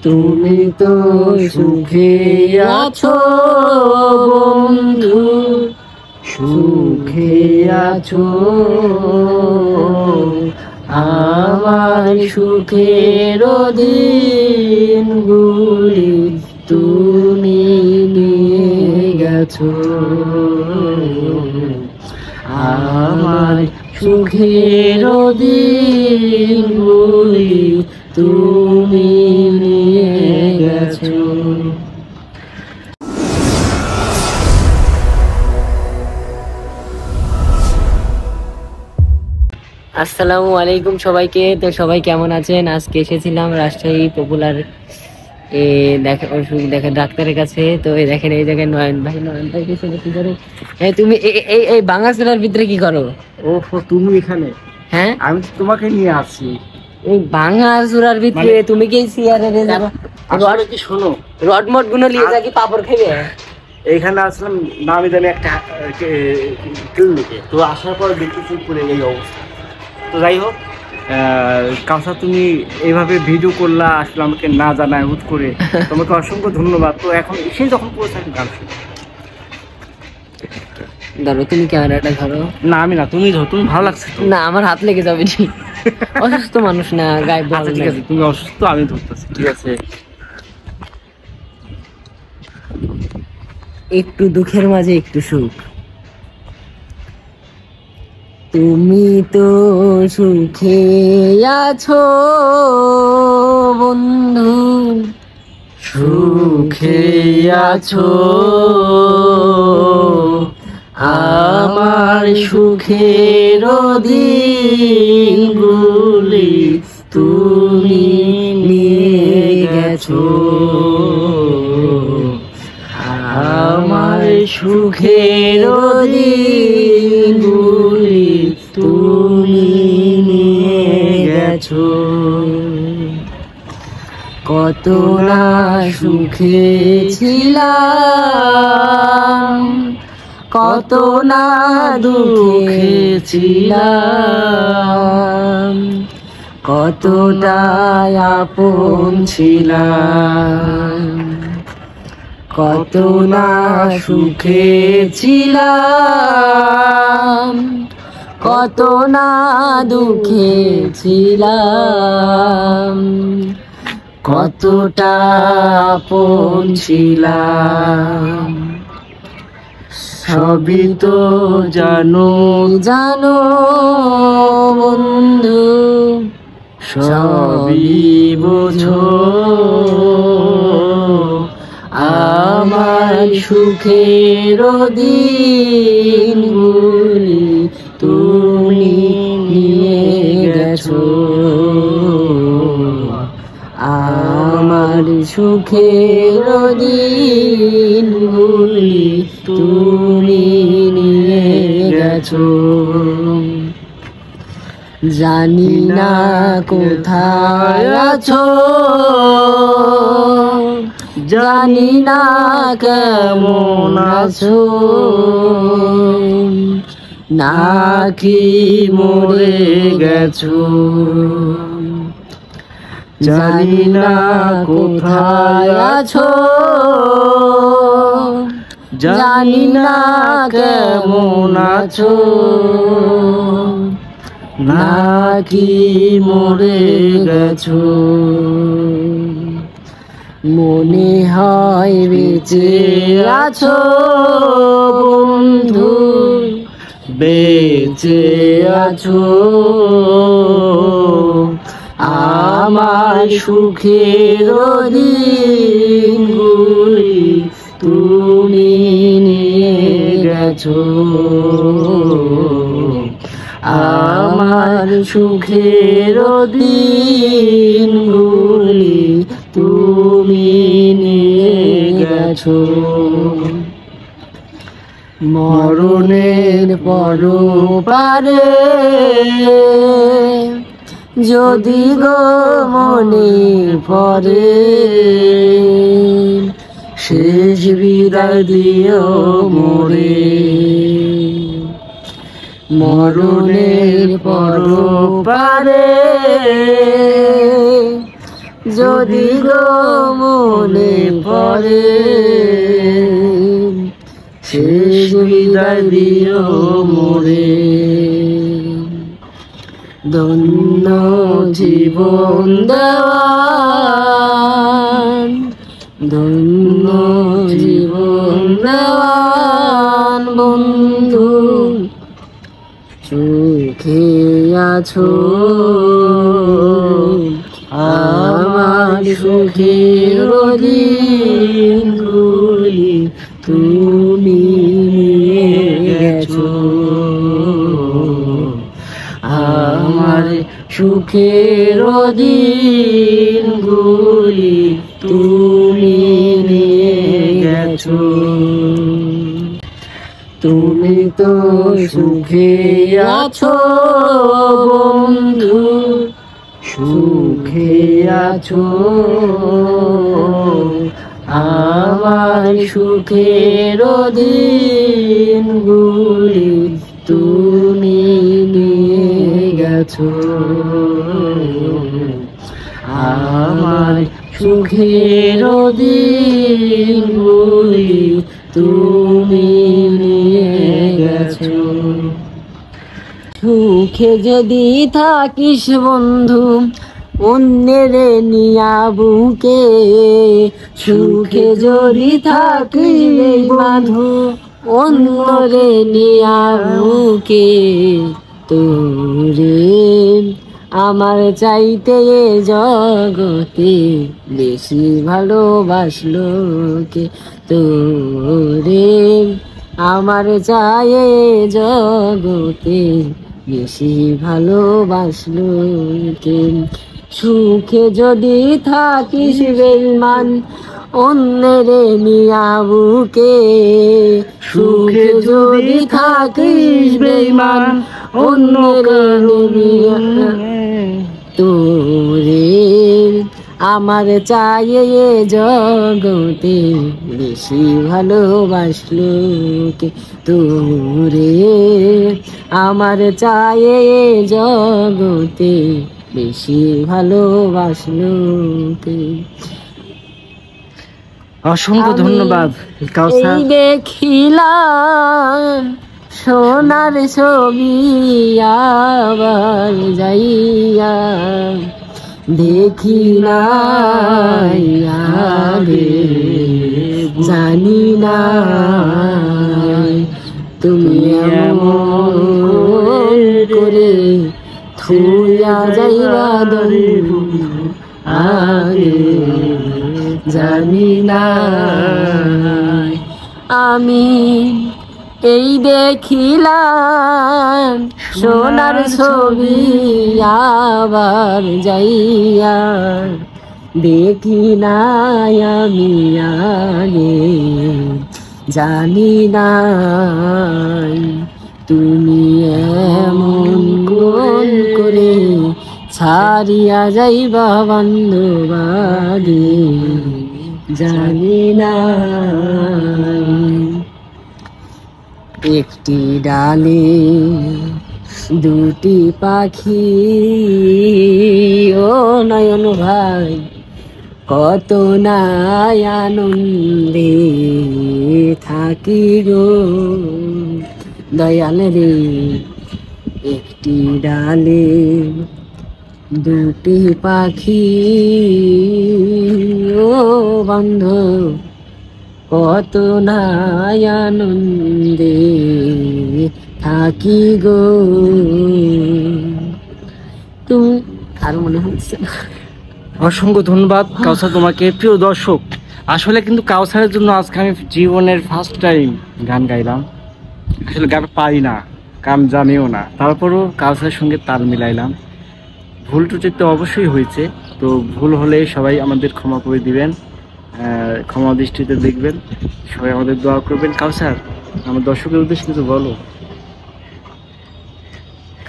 তুমি তো সুখে আছো বন্ধু, সুখে আছো। আমার সুখের দিনগুলি তুমি নিয়ে গেছো। আমার সুখের দিনগুলি তুমি নিয়ে গেছো। আসসালামু আলাইকুম সবাইকে। তো সবাই কেমন আছেন? আজকে এসেছিলাম রাজশাহী পপুলার দেখেন ডাক্তারের কাছে। তো দেখেন এই জায়গায় নয়ন ভাই কি করে। তুমি এই বাঙ্গাচোরার ভিতরে কি করো? ও তুমি এখানে? হ্যাঁ, আমি তো তোমাকে নিয়ে আসছি এই বাঙ্গাচোরার ভিতরে। তুমি কি সিয়ারে আসলে কি শোনো, রডমট গুলো নিয়ে যা কি পাপড় খাইবে? এইখানে আসলাম নামি দামি একটা ক্লিনিকে। তো আসার পর দেখতেছি পুরো এই অবস্থা। তো যাই হোক, কাউসার তুমি এইভাবে ভিডিও করলা, আসলে আমাকে না জানায় হুট করে, তোমাকে অসংখ্য ধন্যবাদ। তো এখন এসে যখন পড়েছে একটা গান শুনি। ধরো, তুমি ক্যামেরাটা ধরো। না আমি না, তুমি ধরো, তুমি ভালো লাগছে তো। না, আমার হাত লেগে যাবে। অসুস্থ মানুষ না, গায়ে বল। ঠিক আছে, তুমি অসুস্থ, আমি ধরতেছি। ঠিক আছে। একটু দুঃখের মাঝে একটু সুখ, তুমি তো সুখে আছো বন্ধু, সুখে আছো। আমার সুখের দিনগুলি তুমি নিয়ে গেছো। আমার সুখের দিনগুলি তুমি নিয়ে গেছো। কত না সুখে ছিলাম, কত না দুঃখে ছিলাম, কতটা আপন ছিলাম, কত না সুখে ছিলাম, কত না দুঃখে ছিলাম, কতটা আপন ছিলাম। সবই তো জানো জানো বন্ধু, সবই বোঝো। আমার সুখের দিনগুলি তুমি নিয়ে গেছো। আমার সুখের দিনগুলি তুমি নিয়ে গেছো। জানি না কোথায় আছো, জানি না কেমন আছো, নাকি মরে গেছো। জানি না কোথায় আছো, জানি না কেমন আছো, নাকি মরে গেছো। মনে হয় বেঁচে আছো বন্ধু, বেঁচে আছো। আমার সুখের দিনগুলি তুমি নিয়ে গেছো। আমার সুখের দিনগুলি তুমি নিয়ে গেছো। মরণের পরপারে যদি গো মনে পড়ে, শেষ বিদায় দিও মোরে। মরণের পরপারে যদি গো মনে পড়ে, শেষ বিদায় দিও মোরে। ধন্য জীবন দেওয়ান, ধন্য জীবন দেওয়ান বন্ধু, সুখে আছো আমার সুখের দিনগুলি তুমি নিয়ে গেছো, আমার সুখের দিনগুলি তুমি নিয়ে গেছো। তুমি তো সুখে আছো বন্ধু, সুখে আছো আমার সুখের দিনগুলি তুমি নিয়ে গেছো, আমার সুখের দিনগুলি তুমি নিয়ে গেছো। সুখে যদি থাকিস বন্ধু অন্যের নিয়া বুকে, সুখে যদি থাকিস বন্ধু অন্যরে নিয়া বুকে, তোরে আমার চাইতে এ জগতে বেশি ভালোবাসলো কে, তোরে আমার চাই এ জগতে বেশি ভালোবাসলো কে। সুখে যদি থাকিস বেঈমান অন্যের নিয়া বুকে, সুখে যদি থাকিস বেঈমান অন্যের নিয়া, তোরে আমার চাই এ জগতে বেশি ভালোবাসলো কে, তোরে আমার চাই এ জগতে বেশি ভালোবাসলো কে। অসংখ্য ধন্যবাদ কাউসার। এই দেখিলাম সোনার ছবি আবার যাইয়া, দেখি নাই আগে জানি না তুমি এমন করে থুইয়া যাইবা বন্ধু আগে জানি না। আমি এই দেখিলাম সোনার ছবি আবার যাইয়া, দেখি নাই আমি আগে জানি নাই তুমি এমন কোন করে ছাড়িয়া যাইবা বান্ধবাগে জানি না। একটি ডালে দুটি পাখি ও নয়ন ভাই, কত নাই আনন্দে থাকি গো দয়াল রে। একটি ডালে দুটি পাখি ও বন্ধু, কত নাই আনন্দে থাকি গো তুমি। আর মনে হচ্ছে না। অসংখ্য ধন্যবাদ কাউসার তোমাকে। প্রিয় দর্শক, আসলে কিন্তু কাউসারের জন্য আজকে আমি জীবনের ফার্স্ট টাইম গান গাইলাম। আসলে গান পারি না, গান জানিও না, তারপরও কাউসারের সঙ্গে তাল মিলাইলাম। ভুল ত্রুটি তো অবশ্যই হয়েছে, তো ভুল হলে সবাই আমাদের ক্ষমা করে দিবেন, ক্ষমা দৃষ্টিতে দেখবেন, সবাই আমাদের দোয়া করবেন। কাউসার, আমার দর্শকের উদ্দেশ্যে কিছু বলো।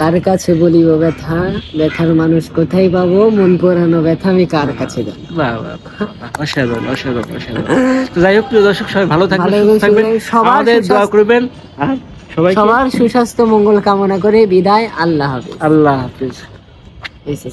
কার কাছে বলিব ব্যথা, ব্যথার মানুষ কোথায় পাবো, মন পোড়ানো ব্যথা আমি কার কাছে জানি। বাহ বাহ বাহ, অসাধারণ অসাধারণ অসাধারণ। তো যাই হোক প্রিয় দর্শক, সবাই ভালো থাকবেন, ভালো সুস্থ থাকবেন, সবার আমাদের দোয়া করবেন। সবার সুস্বাস্থ্য মঙ্গল কামনা করে বিদায়। আল্লাহ হাফেজ। আল্লাহ হাফেজ। এসে